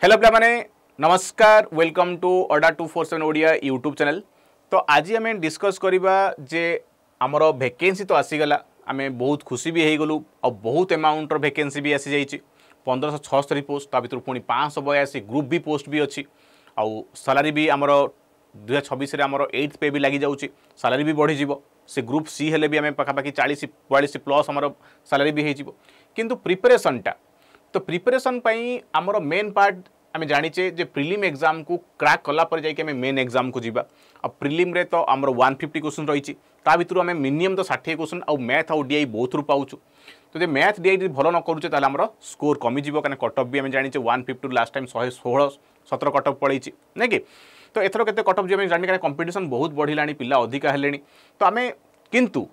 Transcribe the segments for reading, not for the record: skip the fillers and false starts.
Hello पे माने नमस्कार वेलकम टू अड्डा 247 ओडिया यूट्यूब चैनल। तो आज आम डिस्कस करवा जे आमर वैकेंसी तो आसीगला आम बहुत खुशी भी हो गलु और बहुत अमाउंटर वैकेंसी भी आसी जाइए 1576 पोस्ट ता भर पुणी 582 ग्रुप बी पोस्ट भी अच्छी आउ सालारी भी आमर 2026 आमर 8th पे भी लगी जाऊँगी सालारी भी बढ़ी जीवो से ग्रुप सी हेले भी आम पाखापाखि 40-42 प्लस आमर सालारी भी हो किंतु प्रिपरेशनटा तो प्रिपरेशन पाई आमर मेन पार्ट आम जाचे जे प्रिलिम एग्जाम को क्रैक कला पर जाके मेन एग्जाम को जीवा और प्रिलिम रे तो आमर 150 क्वेश्चन रही ता भर आम मिनिमम तो 60 क्वेश्चन आउ मैथ आउ डीआई बहुत पाऊँ तो जे मैथ डीआई भल न करुचे ताले आमर स्कोर कमिज कहीं कटअफ भी आम जाचे 150 लास्ट टाइम 116-17 कटअफ पड़े ना कि तो एथर केते कटअफ जी जाने कहीं कंपिटिशन बहुत बढ़िला पिला अधिका हेले तो आम किंतु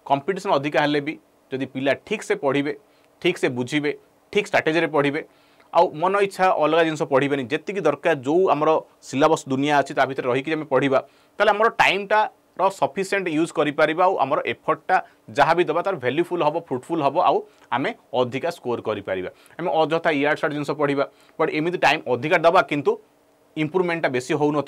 कंपिटिशन अधिका हेले भी जदि पिला ठीक से पढ़े ठीक से बुझे ठीक स्ट्राटेजी पढ़े आउ मन इच्छा अलग जिन पढ़े जी दरकार जो आमर सिलेबस दुनिया अच्छी ता भर रही पढ़ा ताले आमर टाइमटा सफिशिएंट यूज करें आमर एफर्टटा जहाँ भी दबा तार वैल्यूफुल हम फ्रुटफुल हम आउ आम अधिका स्कोर करें आम अଯଥା इयाड़ साड़ जिन पढ़ा बट एमती टाइम अधिका दबा किंतु इम्प्रूवमेंटा बेसी हो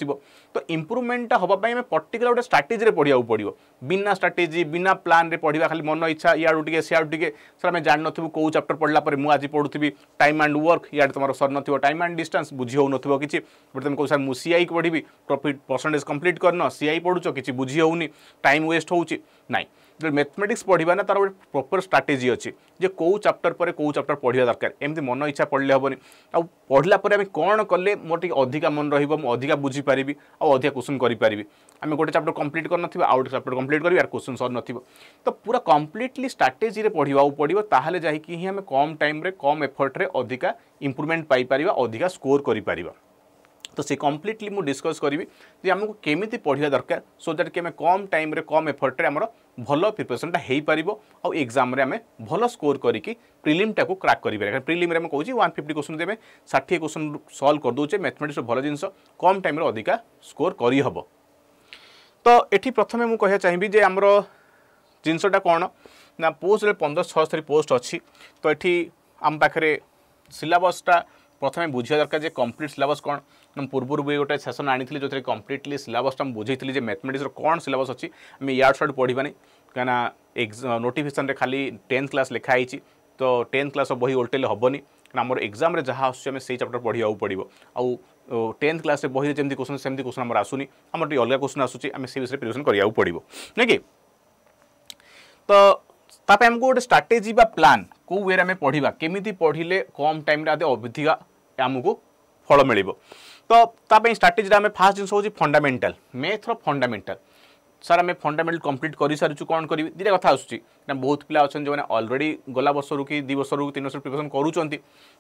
तो इम्प्रूवमेंटा हाँपाई आम पर्टिकुलर गोटे स्ट्राटेजी पढ़ा पड़ो बिना स्ट्राटेजी बिना प्लान रे पढ़ा खाली मन इच्छा इयाड़ू टे सियाड़ू टे सर आम जान नथु कौ चैप्टर पढ़ला मुझे पढ़ुथी टाइम एंड वर्क इे तुम सर न टाइम एंड डिस्टेंस बुझी हो कि बट तुम कौ सर मुझे सीआई पढ़ी प्रॉफिट परसेंटेज कंप्लीट करन सीआई पढ़ुच कि बुझी होनी टाइम वेस्ट होउची नाई जो मैथमेटिक्स पढ़ा ना तार गोटे प्रॉपर स्ट्राटेजी अच्छी जे कौ चैप्टर पर कौ चैप्टर पढ़ा दरकार एमती मन इच्छा पढ़ले हेनी आ पढ़ला आम कौन कले मोर टे अधिका मन रधिका बुझीपारि आउ अधिका क्वेश्चन करें आम गोटे चैप्टर कंप्लीट कर आउ गोटे चैप्टर कंप्लीट करी यार क्वेश्चन सर न तो पूरा कंप्लीटली स्ट्राटेजी पढ़ा पड़ो ताहले जाकि ही आम कम टाइम कम एफर्ट रे अधिका इंप्रूवमेंट पाइपर अधिका स्कोर करें तो से कम्प्लीटली मुझे डिस्कस करी जे आमको केमिति पढ़ा दरकार सो दैट कि आम कम टाइम रे कम एफर्ट रे आमर भल प्रिपरेशनटा हो पार आउ एग्जाम रे आम भल स्कोर करिकी प्रिलिमटा को क्रैक करें प्रिलिम रे कहूँ 150 क्वेश्चन देवे 60 क्वेश्चन सल्व करदे मैथमेटिक्स भल जिन कम टाइम रे अधिका स्कोर करहब। तो ये प्रथम मुझे कहना चाहिए जे आमर जिनसटा कौन ना पोस्ट 1576 पोस्ट अच्छी तो ये आम पाखे सिलेबसटा प्रथम बुझा दरकार जे कंप्लीट सिलेबस कौन पूर्व भी गोटे सेसन आनी जो कंप्लीटली सिलेबसटा बुझे मैथमेटिक्स कौन सिलेबस अच्छी आम यार साइड पढ़ानी कहीं नोटिफिकेशन खाली 10th क्लास लिखाई तो 10th क्लास बही उल्टेले हेनी आमर एग्जाम जहाँ आम से चैप्टर पढ़ा पड़ो आउ 10th क्लास बही जमी क्वेश्चन सेमती क्वेश्चन आम आसुनी आम अलग क्वेश्चन आसूँ आम से विषय प्रिपरेशन करा पड़ो ना कि तो ताप आमको गोटे स्ट्राटेजी बा प्लान कौ वे आम पढ़ा केमी पढ़ले कम टाइम अधिका आमको फल मिल तो ताप स्ट्राटेजी आम फास्ट जिन हूँ फंडामेंटाल मैथ्र फंडामेंटाल सर आम फंडामेंटाल कंप्लीट कर सारी कौन करी दुटा कथा आसूँ बहुत पिला अच्छा जो अलरेडी गला वर्ष कि 2 वर्ष 3 वर्ष प्रिपरेशन करूँ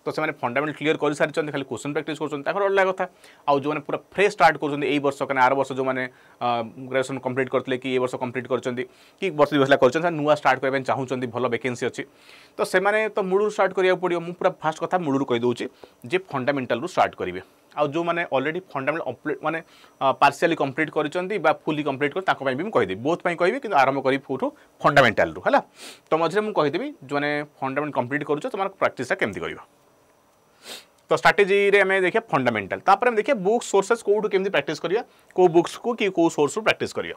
तो से फंडामेंटाल क्लीयर कर सारी खाली क्वेश्चन प्रैक्टिस कर अलग कथा आउ जो पूरा फ्रेश स्टार्ट कर वर्ष कहीं आर वर्ष जो मैंने ग्रेजुएशन कंप्लीट करते कि वर्ष कंप्लीट कि वर्ष 2 वर्ष कर नुआ स्टार्ट करने चाहूँगी भल वैकेंसी अच्छी तो से तो मूलू स्टार्ट करा पड़ो मुझे पूरा फास्ट कथा मूलू कहीदे जे फंडामेंटाल स्टार्ट करेंगे आउ जो मैंने अलरेडी फंडामेंटाल माने पार्शियली कंप्लीट कर फुली कंप्लीट कर भी कहीदेवी बोथ कहि कि आरंभ करी फुटू फंडामेंटाल रू है तो मझे मुझे कहीदेवी जो मैंने फंडामेंटाल कंप्लीट कर तुम प्राक्टिस केमती कर तो स्ट्राटेजी रे हमें देखिए फंडामेंटाल तापर हम देखिए बुक सोर्सेस कोठू केमती प्रैक्टिस करिया को बुक्स को कि को सोर्स प्रैक्टिस करिया।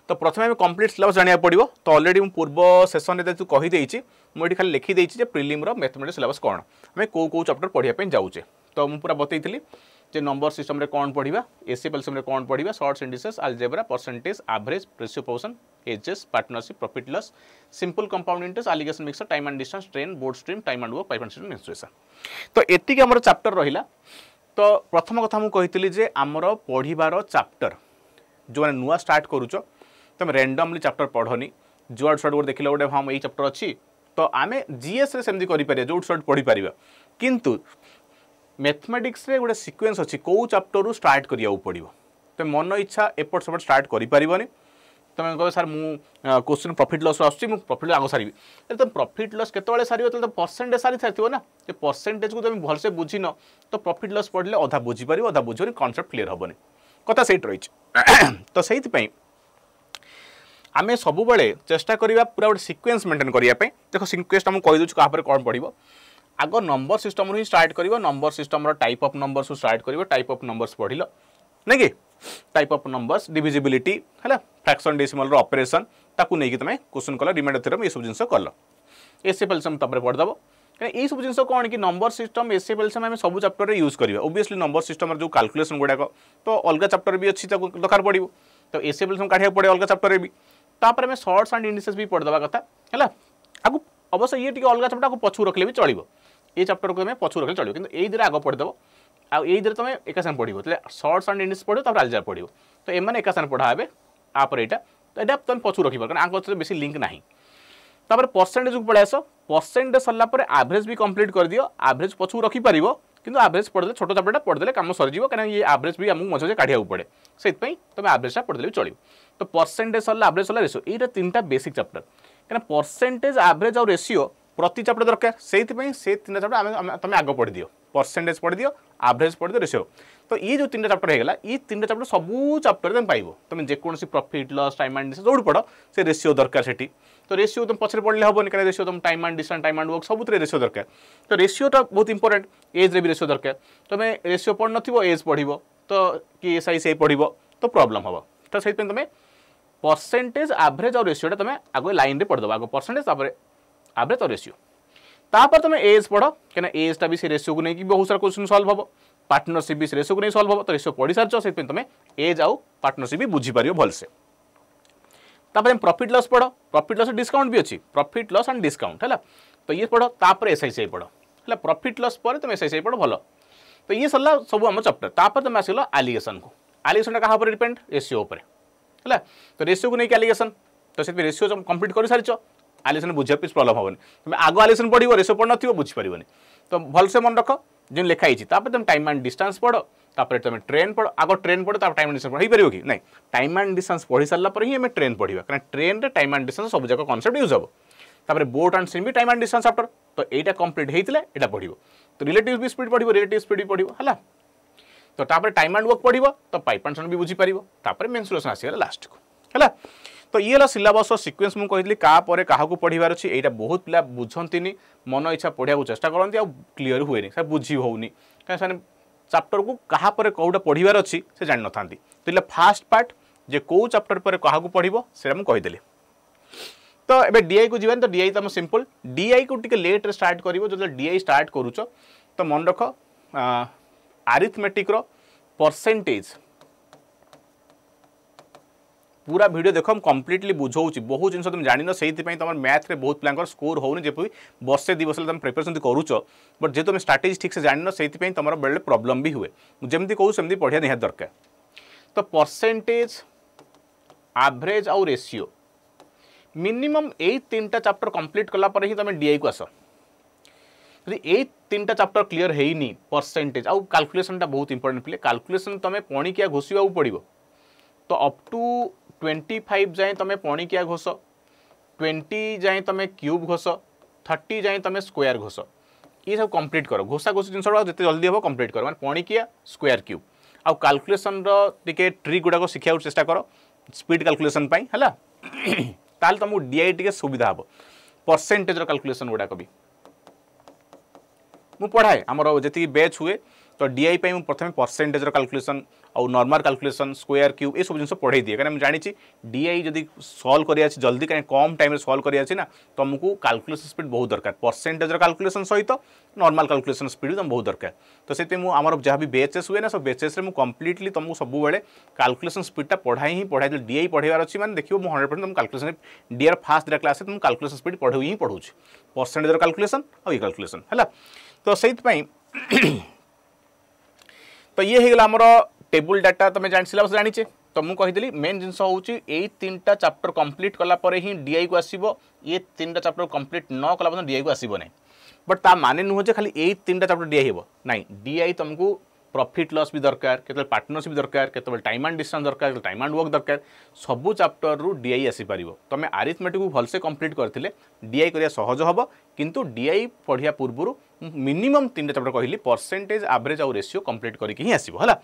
तो प्रथम हमें कंप्लीट सिलेबस जानिया पड़ो तो ऑलरेडी मु पूर्व सेशन रे कही देछि मुझे खाली लिखी देछि जे प्रिलिम रो मैथमेटिक्स सिलेबस कौन हमें को चैप्टर पढ़िया पे जाउचे तो मुझे पूरा बतईली जे नंबर सिस्टम रे कौन पढ़ा एसी एलसीएम रे कौन पढ़ा surds indices algebra percentage average ratio proportion एचएस partnership profit loss simple compound interest alligation mixture time and distance train boat stream time and work pipe and stream mensuration तो एतिक हमर चैप्टर रहिला। तो प्रथम कथा मु कहितली जे हमर पढ़िबार चैप्टर जो माने नुआ स्टार्ट करूचो तुम रैंडमली चैप्टर पढ़नी जुआड शॉर्ट गोटे देखिला गोटे हम यही चैप्टर अच्छी तो आम जीएस रे सेमती करि परिया जो शॉर्ट पढ़ी परिबा किंतु मैथमेटिक्स रे गोटे सीक्वेंस अच्छी कौ चैप्टर रू स्टार्ट करिया पड़ो तो मन इच्छा एपट सेपट स्टार्ट करि परिबनी तुम कह सर मु क्वेश्चन प्रॉफिट लॉस आसुची मु प्रॉफिट आग सारी तुम प्रॉफिट लॉस केतबेले सारियो तो परसेंटेज सारी सारी ना जे परसेंटेज को तुम भलसे बुझिन तो प्रॉफिट लॉस पढ़ले अधा बुझी पारिबो अधा बुझिबनी कॉन्सेप्ट क्लियर हेनी कथा सेट रही तो से आम सब चेष्टा करवा पूरा गोटे सिक्वेन्स मेंटेन करने देख सिक्वेन्सटा मुझे कहीदे क्या कौन पढ़ो आग नंबर सिस्टम ही स्टार्ट कर number system type of numbers start कर टाइप ऑफ नंबर्स पढ़िल नहीं कि टाइप ऑफ नंबर्स डिविजिबिलिटी है फ्रैक्शन डेसिमल ऑपरेशन ताकू नहीं तुम क्वेश्चन कल रिमाइंडर थ्योरम ये सब जिन कल एसएफ एलसीएम पढ़ीदेव कहीं सब जिन कौन कि नंबर सिस्टम एसएफ एलसीएम आम सब चैप्टर यूज करियो ओब्वियसली नंबर सिस्टम जो कैलकुलेशन गुड़ाक तो अलग चैप्टर भी अच्छी दरकार पड़ो तो एसएफ एलसीएम काढ़ा पड़े अलग चैप्टर भी तापर में शॉर्ट्स एंड इंडिसेस भी पढ़देवा कथा है आगु अवश्य ये अलग चैप्टर को पछू रखले भी चलो ये चैप्टर को पछू रखले चलो कि ये आग पढ़देव आई तुम एका साथ पढ़ो शॉर्ट्स एंड इंडिसेस पढ़ो तब अलजेब्रा पढ़ो तो एम एका साथ पढ़ा हे आपर यहाँ तो यहाँ तुम पछू रख कारण आगे बेसी लिंक ना तापर परसेंटेज को पड़े आस परसेंटेज सरला एवरेज भी कंप्लीट कर दियो एवरेज पछू रखिपर किंतु एवरेज पढ़दे छोट चैप्टर पढ़दे कम सरीज कहीं ये एवरेज भी आमको मझे काढ़ा पड़े से तुम एवरेज पढ़दे भी चलो तो परसेंटेज सरला एवरेज सरला रेशियो ये तीन बेसिक चैप्टर कहीं परसेंटेज एवरेज और रेशियो प्रति चैप्टर दरकार से तीन चैप्टर तुम आग पढ़ दियो परसेंटेज पढ़ दियो एवरेज पढ़ दियो रेशियो तो ये जो तीन चैप्टर होगा ये तीन चैप्टर सबू चैप्टर तुम पाइब तुम जेकोसी profit loss time and distance जो पढ़ से रेशियो दरकार से तो रेशियो तुम पछे पढ़ले हेनी कहीं रेशियो तुम time and distance time and work सब रेशियो दरकार तो रेशियोटा बहुत इंपोर्टेंट एज रे भी रेशियो दरकार तुम रेशियो पढ़ न एज पढ़ तो कि एस आई से पढ़ तो प्रॉब्लम हम तो से तुम परसेंटेज एवरेज और रेशियोटा तुम आगे लाइन में पढ़दे आगे परसेंटेज एवरेज और रेशियो तापर तुम एज पढ़ क्या एजटा भी से रेशियो को लेकिन बहुत सारा क्वेश्चन सॉल्व हम पार्टनरशिप भी रेशियो को नहीं सॉल्व हम तो रेशियो पढ़ी सार से तुम एज आउ पार्टनरशिप भी बुझीपर भलसे प्रॉफिट लॉस पढ़ प्रॉफिट लॉस डिस्काउंट भी अच्छी प्रॉफिट लॉस एंड डिस्काउंट है तो ये पढ़ तापर एसआईसीआई पढ़ है प्रॉफिट लॉस पर तुम एसआईसीआई पढ़ भल तो ये सरला सब आम चैप्टर तापर तुम आसिल एलिगेशन को एलिगेशन क्या डिपेंड रेशियो उपर है तो रेशियो को लेकिन एलिगेशन तो से रेशियो कंप्लीट कर सारी एलिगेशन बुझा पिछ प्रॉब्लम हेनी तुम आग एलिगेशन पढ़ो रेशियो पढ़ न बुझीपर तो भलसे मन रख जो लिखाई तुम टाइम एंड डिस्टेंस पढ़ तापर तुम ट्रेन पढ़ आग ट्रेन पढ़ टाइम एंड डिस्टेंस पढ़ पार कि नहीं टाइम एंड डिस्टेंस पढ़ी सारा पर ही आम ट्रेन पढ़ा कारण ट्रेन रे टाइम एंड डिस्टेंस सब जाक कॉन्सेप्ट यूज हम तापर बोट एंड स्ट्रीम भी टाइम एंड डिस्टेंस चैप्टर तो यहाँ कंप्लीट होता है पढ़ तो रिलेटिव भी स्पीड पढ़ रिलेटिव स्पीड भी पढ़ है तो तापर टाइम एंड वर्क पढ़ तो पाइप एंड साउंड भी बुझीपर तापर मेंसुरेशन आसीगला लास्ट को है तो ये है सिलेबस सिक्वेन्स मुझे कहली क्या क्या पढ़ार अच्छी यहाँ बहुत पिला बुझंती मन इच्छा पढ़ा चेष्टा करती क्लीयर हुए सर बुझी होनी कहीं चैप्टर को क्या कौटा पढ़ार अच्छी से जान था तो ये फास्ट पार्ट जे कौ चैप्टर पर क्या पढ़ो से मुझेदेली तो ये डीआई को जीवन तो डीआई तुम सिंपल डीआई को टी लेट्रे स्टार्ट कर जो डीआई स्टार्ट करुच तो मन रख आरिथमेटिक परसेंटेज पूरा वीडियो देख हम कम्प्लीटली बुझाऊँ बहुत जिन तुम जान से तुम मैथ में बहुत पिला स्कोर होनी जब बसे दी बस तुम प्रिपरेशन करुच बट जे तुम स्ट्राटेजी ठीक से जान से तुम बेले प्रॉब्लम भी हुए जमी कहूँ सेमती पढ़ा निहाती दरकार तो परसेंटेज एवरेज आउ रेशियो मिनिमम यही तीन टा चैप्टर कंप्लीट कला पर ही तुम डीआई को आस यही तीन टा चैप्टर क्लीयर है परसेंटेज आउ कैलकुलेशन टा बहुत इंपोर्टेंट पिले कैलकुलेशन तुम पणिकिया घोषा पड़ो तो अप टू 25 जाए तुम पणिकिया घोष 20 जाए तुम क्यूब घोष 30 जाए तुम स्क्वायर घोष ये सब कंप्लीट कर घोषा घोष जिन जिते जल्दी हम कंप्लीट कर मैंने पणिकिया स्क्वायर क्यूब आउ कैलकुलेशन रे ट्रिक गुड़ाक शिखा चेष्टा कर स्पीड कैलकुलेशन है ताल तुमको डीआई टे सुविधा हम परसेंटेज कैलकुलेशन गुड़ाक भी मु पढ़ाए आमर जी बैच हुए तो डीआई पे प्रथम परसेंटेज कैलकुलेशन और नॉर्मल कैलकुलेशन स्क्वायर क्यूब ये सब जिन पढ़ाई दिए कहीं जानी डीआई जदि सॉल्व कर जल्दी कहीं कम टाइम सॉल्व कर ना तुमको कैलकुलेशन स्पीड बहुत दरकार परसेंटेज कैलकुलेशन सहित नॉर्मल कैलकुलेशन स्पीड तुम बहुत दरकार तो से आमर जहाँ भी बेचेस हुए ना सब बेचेस मुझे कम्प्लीटली तुमको सब बेले कैलकुलेशन स्पीडटा पढ़ाई डीआई पढ़ार अच्छी मैंने देखिए 100% तुम कैलकुलेशन डीआर फास्ट दिया क्लास तुम कैलकुलेशन स्पीड पढ़ू ही पढ़ू परसेंटेज कैलकुलेशन और ये कैलकुलेशन है तो से तो ये होगा आमर टेबुल डाटा तुम जान सिलेबस जानीचे तो मुझे कहीदेली मेन जिन हूँ यही तीन टा चैप्टर कंप्लीट कला ही डीआई को आसो ये तीन टा चैप्टर कंप्लीट न कला डीआई को आसो ना बट ता माने नुह जे खाली यही तीन टा चैप्टर डीआई हो ना डीआई तुमको प्रॉफिट लॉस भी दरकार केतबेले पार्टनरशिप भी दरकार केतबेले टाइम एंड डिस्टेंस दरकार टाइम एंड वर्क दरकार सबू चैप्टर रु डीआई आसीपर तुम आरिथमेटिक को भलसे कंप्लीट करथिले डीआई करिया सहज हम किंतु डीआई पढ़िया पूर्व मिनिमम तीन चैप्टर कहली परसेंटेज एवरेज और रेशियो कंप्लीट करके ही आसीबो हला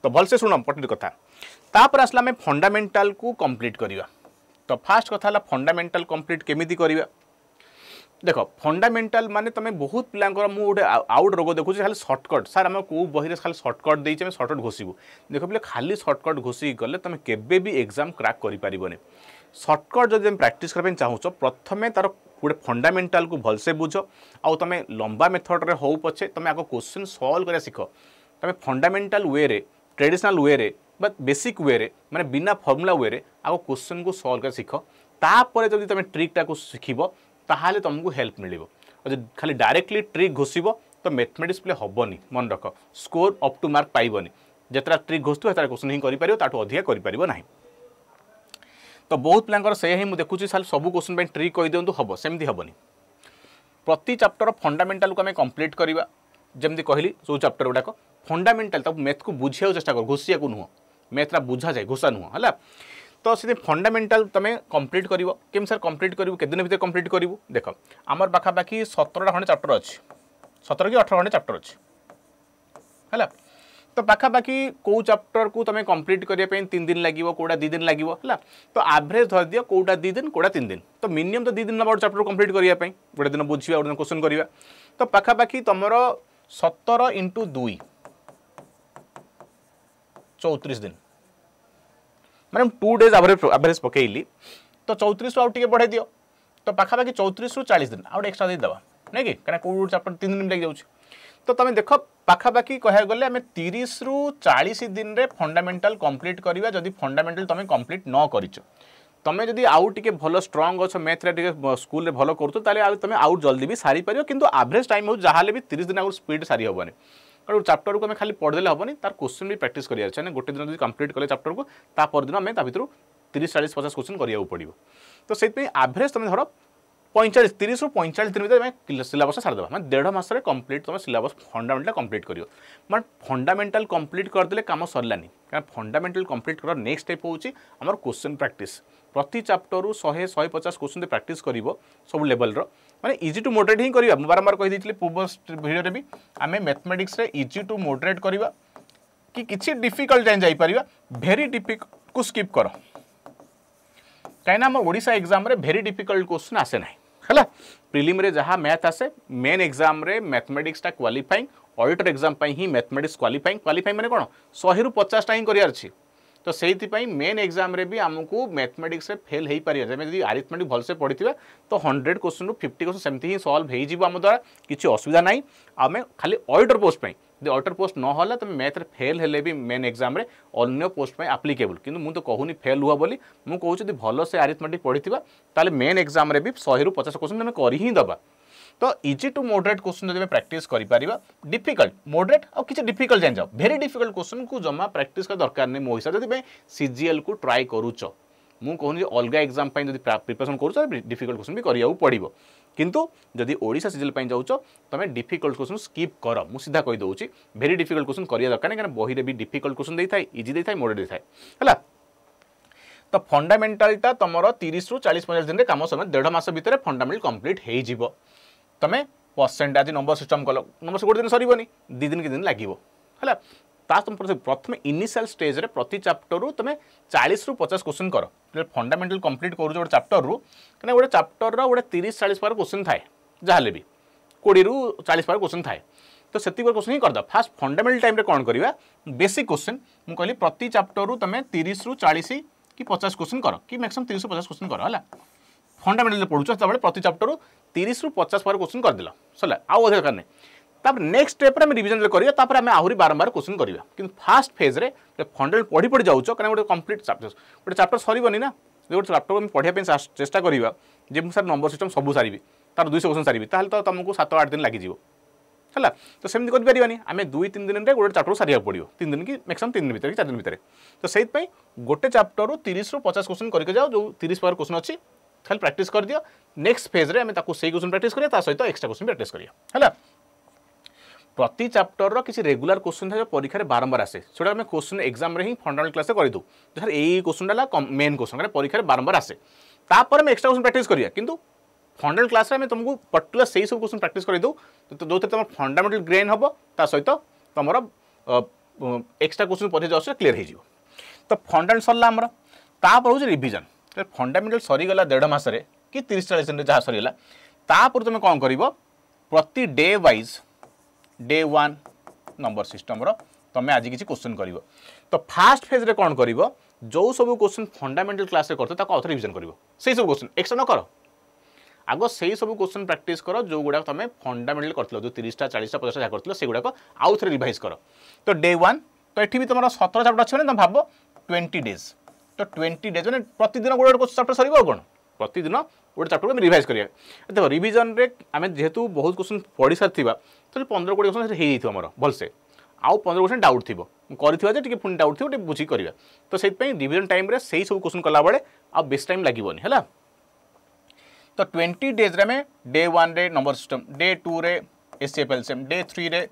तो भलसे शुण पटरी कथा तापर आसला आम फंडामेंटाल को कंप्लीट करवा तो फास्ट कथा फंडामेंटाल कंप्लीट केमिति करवा देख फंडामेंटाल माने तुम बहुत पिलांकर मु गोटे आउट रोग देखुँ खाली सर्टकट सार आम कौ बही खाली सर्टकट देचे सर्टकट घोषिबू देख पे खाली सर्टकट घोषिक गले तुम केबे भी एग्जाम क्रैक करें सर्टकट जब प्राक्ट करने चाहूच प्रथमे तार गोटे फंडामेंटाल को भलसे बुझ आउ तुम लंबा मेथड रे हो पछे तुम आग क्वेश्चन सॉल्व करा सीख तुम फंडामेंटाल वे रे ट्रेडिशनल वे रे बेसिक वे रे माने बिना फॉर्मूला वे रे आग क्वेश्चन को सॉल्व कर सीख तापर जब तुम ट्रिकटा को शिखब ताहले तुमको हेल्प मिल खाली डायरेक्टली ट्रिक घोषिब तो मैथमेटिक्स प्ले हेनी मन रख स्कोर अप टू मार्क पाइबनी जितना ट्रिक घोषुव से क्वेश्चन ही करें अधिक करना तो बहुत पिलांकर से ही मुझे देखुची साल सब क्वेश्चन ट्रिक कही दिंतु हम सेमती हेनी प्रति चैप्टर फंडामेंटाल को आम कंप्लीट करवा जमी कहली जो चैप्टर गुड़ाक फंडामेंटाल मैथ को बुझे चेष्टा कर घोषिया को नुह मैथरा बुझा जाए घोषा नुह है तो से फंडामेंटाल तुम कंप्लीट कर केम सर कंप्लीट करूँ के दिन भर कंप्लीट करूँ देख आमर पाखापाखि 17टा खंडे चैप्टर अच्छी 17 कि 18 खंडे चैप्टर अच्छी है तो पाखापाखि कौ चैप्टर को तुम कंप्लीट करने 3 दिन लगे कौटा 2 दिन लगे है तो एवरेज धर दियो कौटा 2 दिन कौटा 3 दिन तो मिनिमम तो 2 दिन ना चैप्टर कंप्लीट करने गोटे दिन बुझा गोटे दिन क्वेश्चन करवा तो पाखापाखि तुम 17 × 2 34 दिन मैंने 2 डेज एवरेज पकईली तो 34 आउ टे बढ़ाई दियो तो पाखापाखि 34 ରୁ 40 दिन आउ एक्सट्रा देदेवा नहीं कि कहीं कौ चैप्टर 3 दिन लग जाऊँ तो तुम देख पाखापाखि कह गले आम 30 ରୁ 40 दिन रे फंडामेंटाल कंप्लीट करवा जदि फंडामेंटाल तुम कंप्लीट न करिच तुम जदि आउ टे भल स्ट्रंग अच्छ मैथ रे स्कूल रे भल करूँ ताले तुम आउ जल्दी भी सारी पार किंतु एवरेज टाइम हो जहाँ भी 30 दिन आगुरी स्पीड सारी हेनी कारण चैप्टर को आम खाली पढ़देले हेनी तार क्वेश्चन भी प्रैक्टिस करार गोटे दिन जब कंप्लीट कले चैप्टर को तापर दिन आम भर 30 40 50 क्वेश्चन करा पड़ो तो से एवरेज तुम धर 45 30 ରୁ 45 दिन भर सिलेबस सारीदेव मैं 1.5 मास कंप्लीट तुम सिलेबस फंडामेंटाल कंप्लीट कर बट फंडामेंटाल कंप्लीट करदे कम सरलानी क्या फंडामेंटाल कंप्लीट कर नेक्स्ट स्टेप होची हमर क्वेश्चन प्रैक्टिस प्रति चैप्टर 100 150 क्वेश्चन प्रैक्टिस कर सब लेवल माने इजी टू मॉडरेट ही करवा बारंबार कही देती पूर्व वीडियो रे भी आम मैथमेटिक्स रे इजी टू मॉडरेट करवा कि किसी डिफिकल्ट जाए जापर भेरी डिफिकल्ट को स्किप कर कहीं आम ओडिशा एग्जाम रे भेरी डिफिकल्ट क्वेश्चन आसे ना है प्रिलिम रे जहाँ मैथ आसे मेन एग्जाम रे मैथमेटिक्स टा क्वालिफाइंग ऑडिटर एग्जाम ही मैथमेटिक्स क्वालिफाइंग माने कौन 100 ରୁ 50 टा ही करार तो से मेन एग्जाम रे भी आमको मैथमेटिक्स फेल हो पार जमी आरिथमेटिक भलसे पढ़ी तो 100 क्वेश्चन रू 50 क्वेश्चन सेमती ही सल्व हो आम द्वारा किसी असुविधा ना आम खाली ऑडिटर पोस्ट यदि ऑडिटर पोस्ट ना तुम मैथ रे फेल हेले भी मेन एग्जाम रे अन्य पोस्ट आप्लिकेबल किंतु मुझे तो कहूनी फेल हुआ बोली मुझे कहूँ भल से आरिथमेटिक पढ़ी ताले मेन एग्जाम रे भी 100 ରୁ 50 क्वेश्चन तुम कर ही दबा तो इजी टू मॉडरेट क्वेश्चन जब प्रैक्टिस करिपारिबा डिफिकल्ट मॉडरेट और किसी डिफिकल्ट जान जाओ भेरी डिफिकल्ट क्वेश्चन को जमा प्रैक्टिस का दरकार नहीं मो हिसाब से सीजीएल को ट्राई करूच मु कहूनी अलग एग्जाम जब प्रिपरेशन करूच डिफिकल्ट क्वेश्चन भी करिया पड़ो किंतु जदि ओडिशा सीजीएल जाऊच तुम डिफिकल्ट क्वेश्चन स्किप कर मु सीधा कही दूसरी भेरी डिफिकल्ट क्वेश्चन करिया दरकार नहीं बही रे भी डिफिकल्ट क्वेश्चन देता है इजी देता है मॉडरेट देता है तो फंडामेंटालटा तुम 30 ରୁ 40 50 दिन में कम समय 1.5 मास भितर फंडामेंटाल कंप्लीट हो तुम परसेंटेज नंबर सिस्टम कल नंबर गोटे दिन सरबनी 2 दिन कि दिन लगे है तुम प्रथम इनिशियल स्टेज रे प्रति चैप्टर रू तुम 40 ରୁ 50 क्वेश्चन कर फंडामेंटाल कंप्लीट कर गोटे चैप्टर रू कहीं गोटे चैप्टर गोटे 30 40 बार क्वेश्चन थाए जहाँ भी 20 ରୁ 40 बार क्वेश्चन थाए तो से क्वेश्चन ही करद फास्ट फंडामेंटाल टाइम कौन करवा बेसिक क्वेश्चन मुझे कहली प्रति चैप्टर रू तुम 30 ରୁ 40 कि 50 क्वेश्चन कर कि मैक्सिमम 30 ରୁ 50 क्वेश्चन कर है फंडामेंटाल पढ़ुच से प्रति चैप्टर 30 ରୁ 50 बार क्वेश्चन करदेल सरला आउ अधिक दरकार नहीं नेक्स्ट स्टेप में रिविजन करें आम आहरी बारंबार क्वेश्चन करवा कि फास्ट फेज रे फंडामेंटाल पढ़ी पढ़ी जाऊँ कहीं गोटे कंप्लीट गोटे चैप्टर सरबनी ना गोटे चैप्टर पढ़ाई चेष्टा करवा जे सर नंबर सिस्टम सब सारी तार 200 क्वेश्चन सारी तो तुमको 7-8 दिन लगे है तो सेमती करें आम 2-3 दिन में गोटे चैप्टर सारे पड़ो 3 दिन कि मैक्सिमम 3 दिन भर कि 4 दिन भितर तो से गोटे चैप्टर 30 ରୁ 50 क्वेश्चन करके जाओ जो 30 बार क्वेश्चन अच्छी खाली प्रैक्टिस कर दियो नेक्स्ट फेज रे आम से क्वेश्चन प्रैक्टिस करिया सहित एक्स्ट्रा क्वेश्चन प्रैक्टिस करिया है प्रति चैप्टर रो किसी रेगुलर क्वेश्चन था परीक्षा बारंबार आसे छोटा आम क्वेश्चन एग्जाम रे ही फंडामेंटल क्लास कर दू सर यही क्वेश्चन मेन क्वेश्चन परीक्षा बारंबार आसे तापर आम एक्स्ट्रा क्वेश्चन प्रैक्टिस करिया किंतु फंडामेंटल क्लास में तुमको पर्टिकुलर से सब क्वेश्चन प्रैक्टिस कर दो जो तुम फंडामेंटल ग्रेन हम सहित तुम एक्स्ट्रा क्वेश्चन पढ़े जाओ क्लीयर हो तो फंडामेंटल सरला आमर तापर हूँ रिविजन फंडामेंटल सरीगला 1.5 मास कि 30-40 दिन जहाँ सरीगला तापर तुम कौन कर प्रति day wise day 1 number system तुम आज किसी क्वेश्चन कर तो फास्ट फेज रे कौन कर जो सब क्वेश्चन फंडामेंटल क्लास करते आउ रिविजन कर से सब क्वेश्चन एक्स्ट्रा न कर आग से सब क्वेश्चन प्रैक्टिस कर जो गुड़ा तुम फंडामेंटल कर जो 30टा 40टा 50टा जहाँ कर से गुड़ाक आउ थे रिवाइज कर तो डे 1 तो ये तुम 17 चैप्टर अच्छे तुम भाव 20 डेज तो 20 डेज मैंने प्रतिदिन गोटे गोटे चैप्टर सर कौन प्रतिदिन गोटे चैप्टर रिवाइज करिया देखो रिविजन रे आम जेहेतु बहुत क्वेश्चन पढ़ी सारी तो 15-20 क्वेश्चन हो भलसे आउ 15 क्वेश्चन डाउट थी कर पुणी डाउट थी बुझी करवा तो से रिविजन टाइम रे सही सब क्वेश्चन कला बेले आ बेस टाइम लगे है तो 20 डेज रे में डे 1 रे नंबर सिस्टम डे 2 रे एचसीएफ एलसीएम डे 3 रे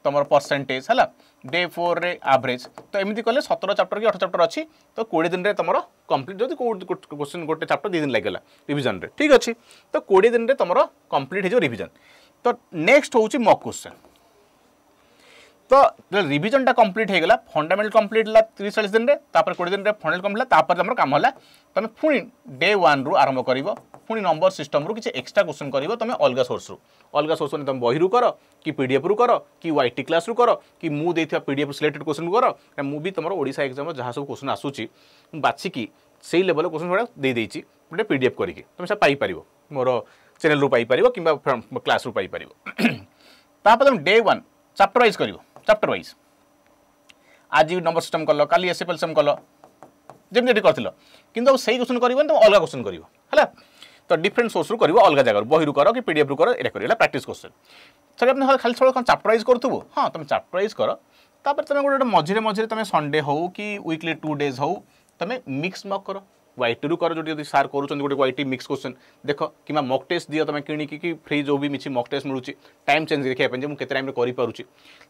तुम परसेंटेज है डे 4 रे एवरेज तो एमती कले 17 चैप्टर कि 18 चैप्टर अच्छी तो 20 दिन रे तुम कंप्लीट जब क्वेश्चन गोटे चैप्टर 2 दिन लगेगा रिविजन रे ठीक अच्छे तो 20 दिन रे तुम कंप्लीट हो रिविजन तो नेक्स्ट हूँ मॉक क्वेश्चन तो रिविजन टा कंप्लीट हो गला फंडामेंटल कंप्लीट है 30-40 दिन रे 20 दिन रे फंडामेंटल कंप्लीट तुम काम है तुम पुणी डे 1 रु आरंभ कर पुणी नंबर सिस्टम रु किसी एक्स्ट्रा क्वेश्चन कर तुम अलग सोर्स तुम बही रू कर कि पीडीएफ रु कर कि वाईटी क्लास रु कर कि मु देथिया पीडीएफ सिलेक्टेड क्वेश्चन कर मु भी तुम ओडिशा एग्जाम जहाँ सब क्वेश्चन आसूची बाछिकी से लेवल क्वेश्चन गुड़ा दे देछि गोटे पीडीएफ करके तुम से पाई परिवो मोर चैनल रु पाई परिवो किंबा क्लास रु पाई परिवो तापर तुम डे 1 चैप्टर वाइज करिवो चैप्टर वाइज आज नंबर सिस्टम कल काली एसएफ एलसीएम कल जमी ये कर किंतु से क्वेश्चन कर तुम अलग क्वेश्चन कर तो डिफरेंट सोर्स रु कर अलग जगह बही रु कर कि पीडीएफ रु कर ये कर प्रैक्टिस क्वेश्चन सर अपने खाली चैप्टर वाइज करूँ हाँ तुम चैप्टर वाइज कर तापर तुम गोटे मझे मझे तुम संडे हो कि वीकली 2 डेज हो तुम मिक्स मॉक कर वाईटी रु कर जो सार कर गोटे वाईटी मिक्स क्वेश्चन देख कि मॉक टेस्ट दियो तुम कि फ्री जो भी मिची मॉक टेस्ट मिलूँ टाइम चेंज देखा मुझे टाइम करूँ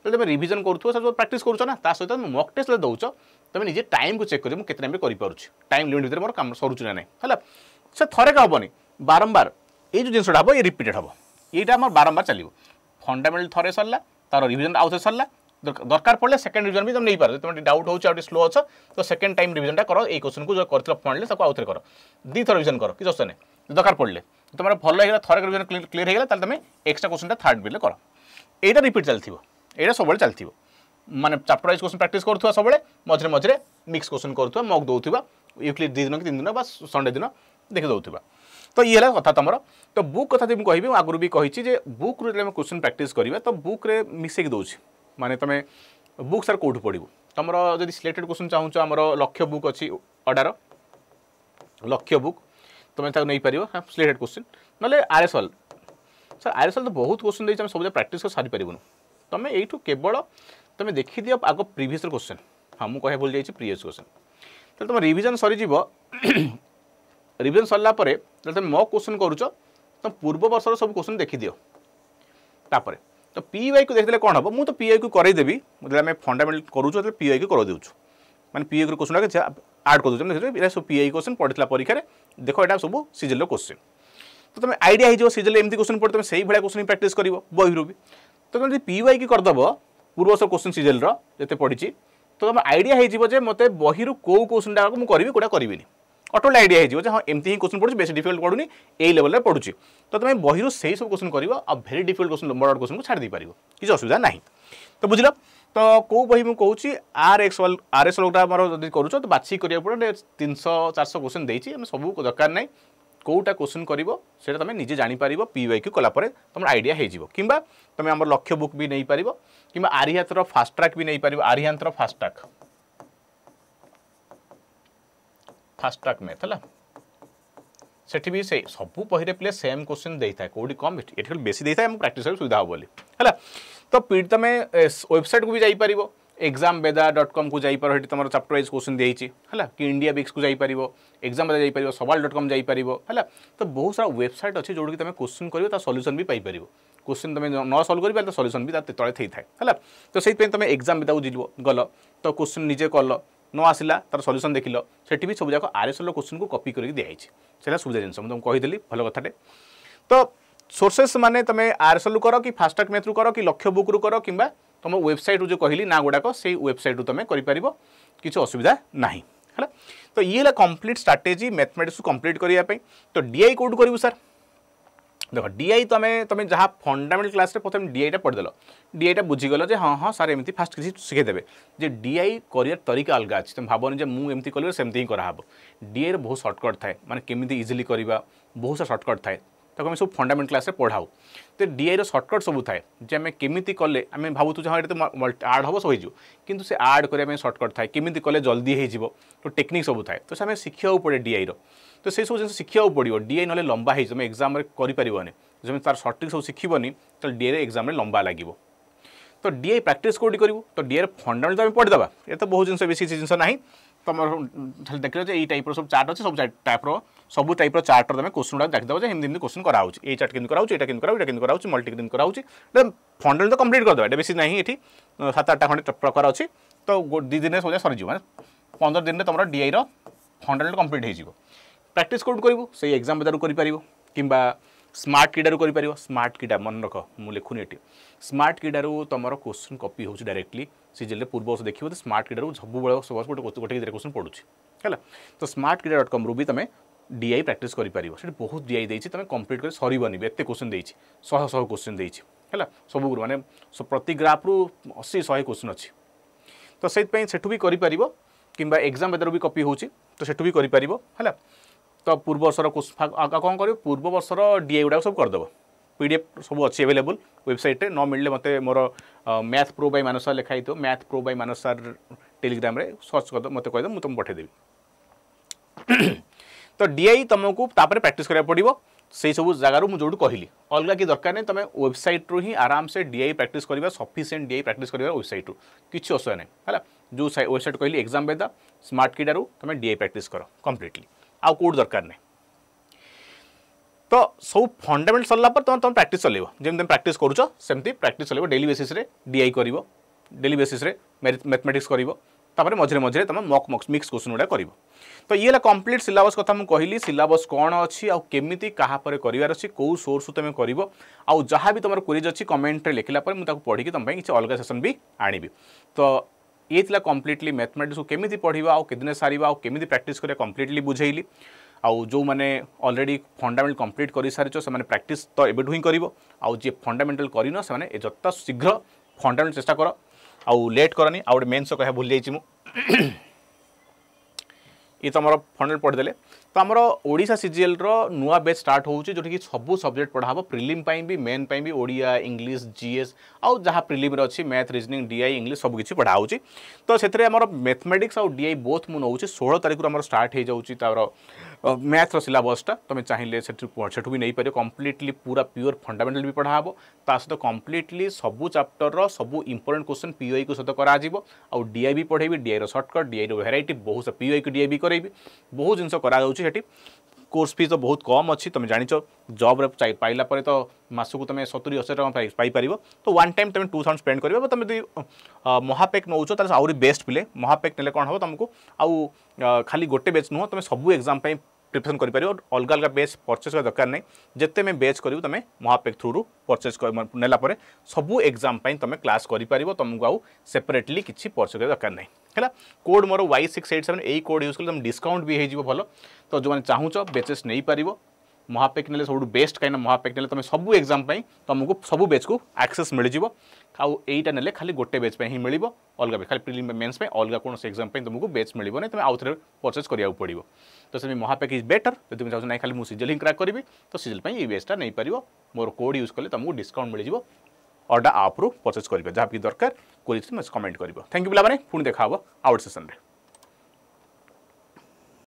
तुम रिविजन करूँ सर प्रैक्टिस करूँ ना ता सहित मॉक टेस्ट दौच तुम निजे टाइम को चेक कर मुझे टाइम करूँ टाइम लिमिट भर मोर काम सरुच ना ना है से थे का हेनी बारंबार ये जो जिनसा हम ये रिपीटेड हम यहाँ बारंबार चलो फंडामेंटल थे सरला तार रिविजन आउ थे सरला दरकार पड़े सेकेंड रिविजन भी तुम नहीं पार तुम डाउट हो स्लो अच्छ तो सेकेंड टाइम रिविजन कर ये क्वेश्चन को जो कर फंडले आउ थे कर 2 थर रिविजन कर कि नहीं दरकार पड़े तुम भल है थर रिविजन क्लीयर होगा तुम एक्स्ट्रा क्वेश्चन थर्ड बिल कर यहाँ रिपीट चलती यहाँ सब चलती माने चैप्टर वाइज क्वेश्चन प्रैक्टिस करूँ सब मझे मझे मिक्स क्वेश्चन करूँ मॉक दौथवा वीकली 2 दिन कि 3 दिन बस संडे दिन देखी दौथवा तो ये है कथा तुम तो बुक कथा मुझे कहि आगुरी भी कही बुक रे क्वेश्चन प्रैक्टिस करिवे तो बुक रे मिसेक दौच माने तुम बुक सर कौटू पढ़ू तुम जब सिलेक्टेड क्वेश्चन चाहूँ आमर लक्ष्य बुक अच्छी अडार लक्ष्य बुक तुम नहीं पार हाँ सिलेक्टेड क्वेश्चन ना आरएसएल सर आरएसएल तो बहुत क्वेश्चन देते सब प्रैक्टिस कर सारी पारूँ तुम यू केवल तुम देखी दियो आग प्रीवियस क्वेश्चन हाँ मुझे कह भूल जाइए प्रीवियस क्वेश्चन तो तुम रिविजन सरीज रिविजन सरला तुम मॉक क्वेश्चन करुच तुम पूर्व वर्षर सब क्वेश्चन देखी दियो तापर तो पीवाई को देखते कौन हम मुझे पीवाई को करदेवी आम फंडामेंटल करूँ पीवाई को कर दूँ मैंने पीवाई क्वेश्चन आड कर दूसरे सब पीवाई क्वेश्चन पढ़ी परीक्षा देख यहाँ सब सीजल क्वेश्चन तो तुम आइडिया हो सीजल एमती क्वेश्चन पढ़े तुम से भाया क्वेश्चन प्रैक्टिस कर बही भी तो तुम पीवाई की करदेव पूर्व वर्ष क्वेश्चन सीजल जिते पढ़ी तो तुम आइडिया हो मत बही कौ क्वेश्चन टाक मुझे करी कौटा करी ऑटोमेटिक आइडिया हो हाँ एमती ही क्वेश्चन पढ़ुची बेस डिफिकल्ट पढ़ुनी यही लेवल में पढ़ुची तो तुम बही से सब क्वेश्चन कर भेरी डिफिकल्ट क्वेश्चन बड़ क्वेश्चन को छाड़ी पार किसी असुविधा ना तो बुझल तो कौ बही मुझे कहूँ आरएसएल गोटा जब करुच तो बाछी करा पड़े 300-400 क्वेश्चन देती सब दरकार ना कौटा क्वेश्चन कर तुम निजे जापर पीवाई क्यू कलापर तुम आइडिया हो कि तुम आम लक्ष्य बुक भी नहीं पार कि आरिहातर फास्ट ट्रैक भी नहीं पार आरिहातर फास्ट ट्रैक मैथ है सेठी भी से सबू बही प्ले सेम क्वेश्चन देता है कौटी कम ये बेसी देता है प्रैक्टिस सुविधा हम बोली है तो तुम वेबसाइट को भी जापर examveda.com को जापर तुम चैप्टर वाइज क्वेश्चन देती है कि इंडिया बिक्स को जापर examveda जापर सवाल.com जापर है तो बहुत सारा वेबसाइट अच्छी जोड़ कि तुम क्वेश्चन कर सल्यूशन भी पाइपर क्वेश्चन तुम न सल्व कर सल्यूशन भी तले थी है तो से तुम examveda को जीव गल तो क्वेश्चन निजे कल न आसला तार सल्यूशन देख से भी सब जाक आरएसएल क्वेश्चन को कॉपी करके दिखाई से सुविधा जिन मुझे कहीदेली भल कथाटे तो सोर्सेस माने तुम आरएसएल कर कि फास्ट ट्रैक मैथ कर कि लक्ष्य बुक रू कर कि तुम वेबसाइट जो कहली ना गुड़ाक से वेबसाइट तुम कर किसी असुविधा ना है तो ये कंप्लीट स्ट्राटेजी मैथमेटिक्स को कंप्लीट करने तो डीआई कौट करूँ सर देख डीआई तुम जहाँ फंडामेंटल क्लास रे प्रथम डीआईटा पढ़देल डीआईटा बुझीगल जे हाँ हाँ सार एमती फास्ट किसी शिखेदेवे जे डीआई कर तरीका अलग अच्छी तुम भावनी मुझे कल सेमती ही कराब डीआई बहुत सर्टकट थाए माने केमी इजिली करवा बहुत सारा सर्टकट थाए ताको सब फंडामेंटल क्लास पढ़ाऊ तो डीआई सर्टकट सब थाए जे आम केमी कले आम भावुँ हाँ ये आड हम सब हो कि से आड करने सर्टकट थाए केमी कले जल्दी हो तो टेक्निक सब थाए तो आम शिखा पड़े डीआई तो से सब जिन शिखा पड़ो डीआई ना लंबा हो तुम एग्जाम करें जब तार सटिक सब शिखनी तो डीआई एग्जाम लंबा लगे तो डीआई प्रैक्टिस कौटी करूँ तो डीआई फंडामेंटल तो पढ़ीदा ये तो बहुत जिन बेसी जिन ना तुम देख ये टाइप सब चार्ट अच्छे सब टाइप चार्ट तुम क्वेश्चन गुड़ा देखिदेव हिंदी क्वेश्चन कराऊँ ये चार्ट केमी कराऊँ यहाँ केमी कराऊँ मल्टी केमी कराऊँ फंडामेंटल तो कंप्लीट करदे ये बेसी ना ये 7-8 खंडे प्रकार अच्छी तो 2 दिन सब सरीज 15 दिन में तुम डीआई फंडामेंटल कंप्लीट हो प्रैक्टिस कौट करूँ से एग्जाम बेदारू कर स्मार्ट कीडारू कर स्मार्ट कीडा मन रख मुझे लिखुनी ये स्मार्ट कीडारू तुम क्वेश्चन कॉपी हो डायरेक्टली सीजल पूर्व वर्ष देखिए स्मार्ट कीडारू सब गोटे क्वेश्चन पड़ू है तो स्मार्ट कीडा .com रू भी तुम डीआई प्रैक्टिस कर बहुत डीआई देती तुम कंप्लीट कर सर एत क्वेश्चन देती 100 क्वेश्चन देती है सब माने प्रति ग्राफ रू 80-100 क्वेश्चन अच्छी तो से भी कर कि एग्जाम बेदर भी कॉपी होची तो सेठू भी कर है तो पूर्व वर्षर कौन कर पूर्व वर्षर डीआई गुड़ा सब करदेव पीडीएफ सब अच्छी अवेलेबल वेबसाइट रे न मिलले मते मोर मैथ प्रो बाय मानस सर लिखाई तो मैथ प्रो बाय मानस सर टेलीग्राम रे सर्च कर मते कह दो मुझे तुम पठेदेवी तो डीआई तुमको तापर प्रैक्टिस करा पड़ो से सब जगार मुझे कहली अलग कि दरकार नहीं तुम वेबसाइट रू ही आराम से डीआई प्रैक्टिस करवा सफिशिएंट डीआई प्रैक्टिस करवा वेबसाइट रू किसी असुविधा नहीं है जो वेबसाइट कहली एग्जाम बेदा स्मार्ट कीडारू तुम डीआई प्रैक्टिस कर कंप्लीटली आउ कोड दरकार नहीं तो सब फंडामेंटल सरला पर तुम प्रैक्टिस चलेब जमी तुम प्रैक्टिस करुच सेमती प्रैक्टिस चलेब डेली बेसिस रे डीआई कर डेली बेसिस रे मैथमेटिक्स कर मझे मझे तुम मॉक मिक्स क्वेश्चन गुड़ा कर तो ये कंप्लीट सिलेबस कथा मुझे कहली सिलेबस कौन अच्छी आउ केमिति कहा पर करार अच्छी कौ सोर्स तुम कर आउ जहाँ भी तुम क्वेरीज अच्छी कमेंट लिखला मुझे पढ़ी तुम किसी अलग सेसन भी आनी तो ये कम्प्लीटली मैथमेटिक्स को केमी पढ़ा आउ कितने सारे आउ केमी प्रैक्टिस करें कम्प्लीटली बुझेली आउ जो मैंने ऑलरेडी फंडामेंटल कंप्लीट कर सारी से प्रैक्टिस तो एबेठू ही कर आउ जी फंडामेंटल करन से जत शीघ्र फंडामेंटल चेष्टा कर आउ लेट करनी आउ मेन सो कह भूल जाइए ये तुम फंडामेंटल पढ़ीदे तो आमर ओडिशा सीजीएल नुआ बैच स्टार्ट होउची जोठी कि सब सब्जेक्ट पढ़ा प्रिलिम भी मेन भी ओडिया इंग्लिश जीएस आउ जहाँ प्रिलिम रे अच्छी मैथ रीजनिंग डीआई इंग्लिश सब किसी पढ़ा होउची तो से मैथमेटिक्स आउ डीआई बोथ मु नौची 16 तारिख आम स्टार्ट हो जाऊँगी तार मैथ्र सिलेबसटा तुम चाहिए सेठू भी नहीं पार कम्प्लीटली पूरा प्योर फंडामेंटल भी पढ़ा ता सहित कम्प्लीटली सबू चैप्टर सबू इंपोर्टेंट क्वेश्चन पीओआई को सहित करा आउ डीआई भी पढ़ेबी डीआई सर्टकट डीआई वेराइटी बहुत पीओआई को डीआई भी करेबी बहुत जिन करा कोर्स फी तो बहुत कम अच्छी तुम जान जॉब रे पाइला परे तो मासक तुम 70-80 टका पाइपर तो वन टाइम तुम 2000 स्पेंड कर तुम महापेक नौच तो आहरी बेस्ट पिले महापेक ने कौन हम तुमको आउ खाली गोटे बेच नुह तुम सब एग्जाम प्रिपरेशन कर अलग अलग बेच परचेस कर दरकार नहीं जिते में बेच कर तुम महापेक थ्रू रू परचेस नेला सबू एग्जाम तुम क्लास कर तुमको आउ सेपरेटली किसी परचेस कर दरकार नहीं है कोड मोर Y687 यही कोड यूज कर तुम डिस्काउंट भी हो भल तो जो मैंने चाहूच बेचेस नहीं पार महापेक ने सब बेस्ट कहीं महापेक ने तुम सब एग्जाम तुमको सब बेच को एक्सेस मिल जाव आउ एटा ने खाली गोटे बेच ही मिल अलग खाली प्रिलिम मेन्स अलग कौन एग्जाम तुमको बेच मिल नहीं तुम आउ थे परचेस करा पड़ो तो से महापेक इज बेटर जो तुम चाहो ना खाली मुझे सीजल ही क्रैक करी तो सीजल ये बेचटा नहीं पार मोर कोड यूज कले तुमको डिस्काउंट मिल जाव ऑर्डर आप परचेस कर जहाँ भी दरकार कमेंट कर थैंक यू पिला पुणी देखा आउट सेसन रे।